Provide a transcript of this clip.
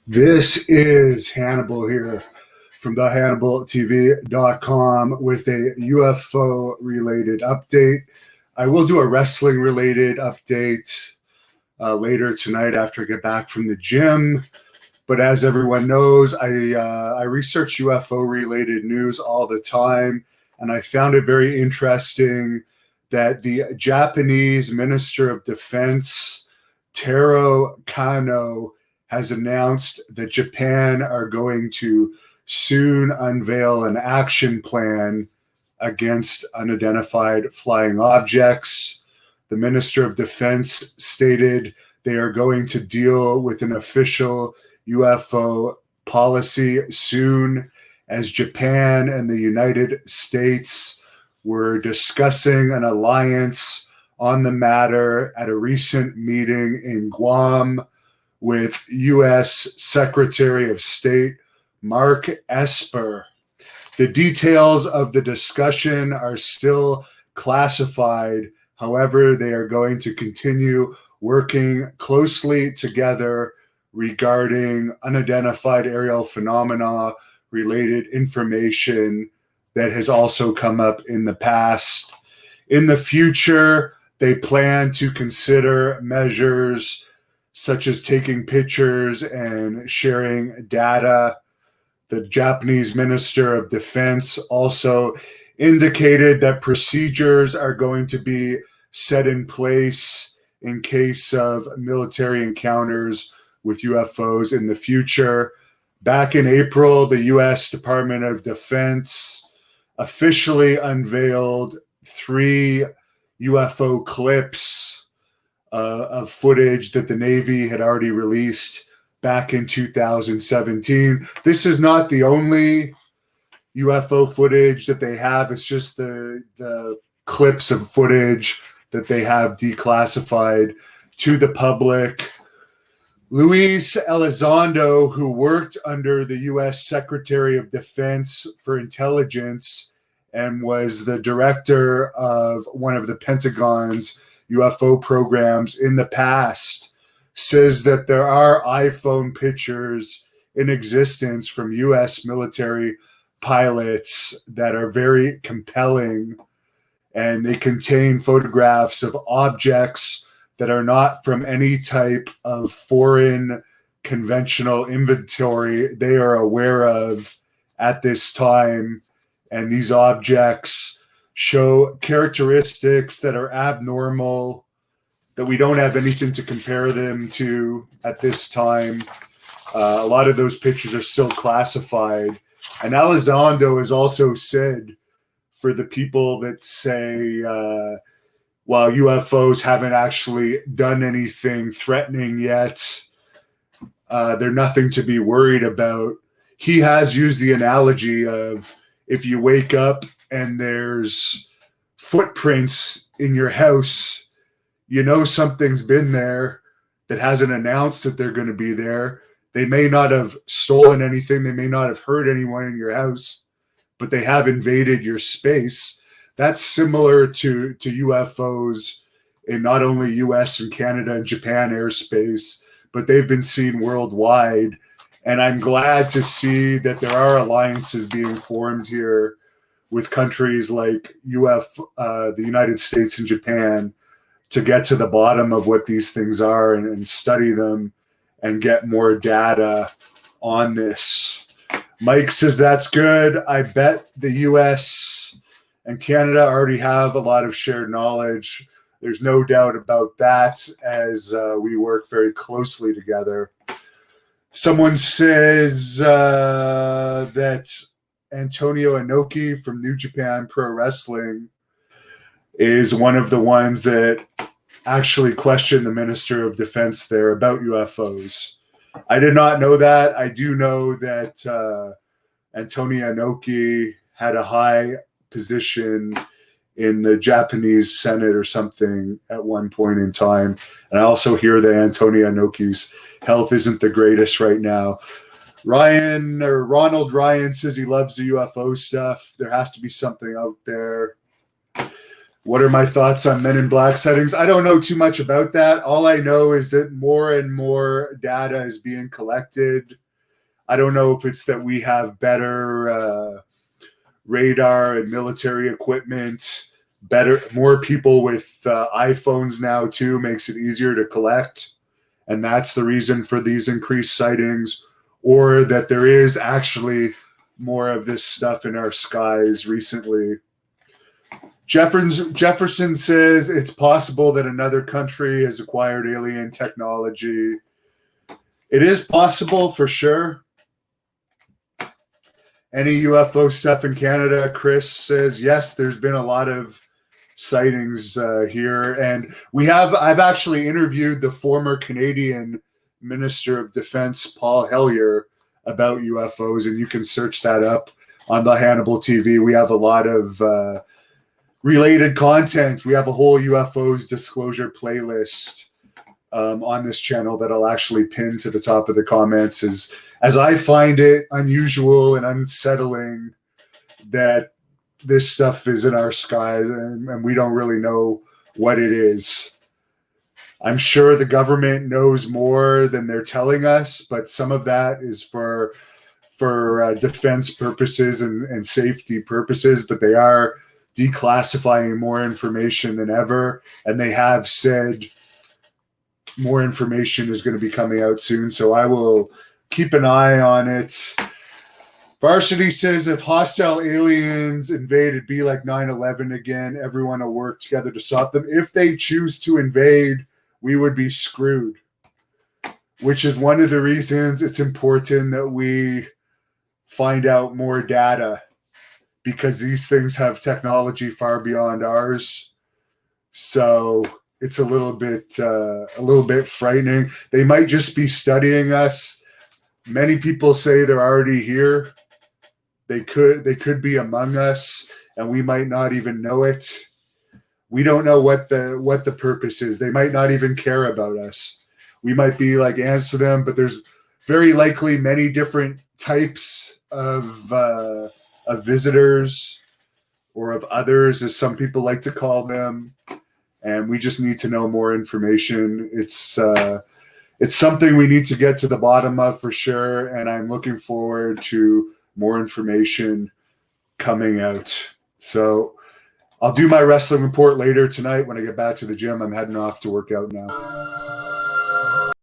This is Hannibal here from the HannibalTV.com with a UFO related update. I will do a wrestling related update later tonight after I get back from the gym. But as everyone knows, I research UFO related news all the time, and I found it very interesting that the Japanese Minister of Defense, Taro Kano, has announced that Japan are going to soon unveil an action plan against unidentified flying objects. The Minister of Defense stated they are going to deal with an official UFO policy soon, as Japan and the United States were discussing an alliance on the matter at a recent meeting in Guam with U.S. Secretary of State Mark Esper. The details of the discussion are still classified. However, they are going to continue working closely together regarding unidentified aerial phenomena related information that has also come up in the past. In the future, they plan to consider measures such as taking pictures and sharing data. The Japanese Minister of Defense also indicated that procedures are going to be set in place in case of military encounters with UFOs in the future. Back in April, the U.S. Department of Defense officially unveiled 3 UFO clips of footage that the Navy had already released back in 2017. This is not the only UFO footage that they have. It's just the clips of footage that they have declassified to the public. Luis Elizondo, who worked under the U.S. Secretary of Defense for Intelligence and was the director of one of the Pentagon's UFO programs in the past, says that there are iPhone pictures in existence from U.S. military pilots that are very compelling, and they contain photographs of objects that are not from any type of foreign conventional inventory they are aware of at this time. And these objects show characteristics that are abnormal, that we don't have anything to compare them to at this time. A lot of those pictures are still classified. And Elizondo has also said, for the people that say, while UFOs haven't actually done anything threatening yet, they're nothing to be worried about. He has used the analogy of, if you wake up and there's footprints in your house, you know something's been there that hasn't announced that they're going to be there. They may not have stolen anything. They may not have hurt anyone in your house, but they have invaded your space. That's similar to UFOs in not only US and Canada and Japan airspace, but they've been seen worldwide. And I'm glad to see that there are alliances being formed here with countries like the United States and Japan to get to the bottom of what these things are and study them and get more data on this. Mike says that's good. I bet the US and Canada already have a lot of shared knowledge. There's no doubt about that, as we work very closely together. Someone says that Antonio Inoki from New Japan Pro Wrestling is one of the ones that actually questioned the Minister of Defense there about UFOs. I did not know that. I do know that Antonio Inoki had a high position in the Japanese Senate or something at one point in time. And I also hear that Antonio Inoki's health isn't the greatest right now. Ronald Ryan says he loves the UFO stuff. There has to be something out there. What are my thoughts on Men in Black sightings? I don't know too much about that. All I know is that more and more data is being collected. I don't know if it's that we have better radar and military equipment, more people with iPhones now too, makes it easier to collect. And that's the reason for these increased sightings, or that there is actually more of this stuff in our skies recently. Jefferson says it's possible that another country has acquired alien technology. It is possible for sure. Any UFO stuff in Canada? Chris says, yes, there's been a lot of sightings here. And I've actually interviewed the former Canadian Minister of Defense, Paul Hellyer, about UFOs, and you can search that up on the Hannibal TV. We have a lot of related content. We have a whole UFOs disclosure playlist on this channel that I'll actually pin to the top of the comments, as I find it unusual and unsettling that this stuff is in our skies and we don't really know what it is. I'm sure the government knows more than they're telling us, but some of that is for defense purposes and safety purposes, but they are declassifying more information than ever, and they have said more information is going to be coming out soon, so I will keep an eye on it. Varsity says if hostile aliens invade, it'd be like 9/11 again. Everyone will work together to stop them. If they choose to invade, we would be screwed, which is one of the reasons it's important that we find out more data, because these things have technology far beyond ours. So it's a little bit frightening. They might just be studying us. Many people say they're already here. They could be among us, and we might not even know it. We don't know what the purpose is. They might not even care about us. We might be like ants to them, but there's very likely many different types of visitors, or of others, as some people like to call them. And we just need to know more information. It's something we need to get to the bottom of for sure. And I'm looking forward to more information coming out. So I'll do my wrestling report later tonight when I get back to the gym. I'm heading off to work out now.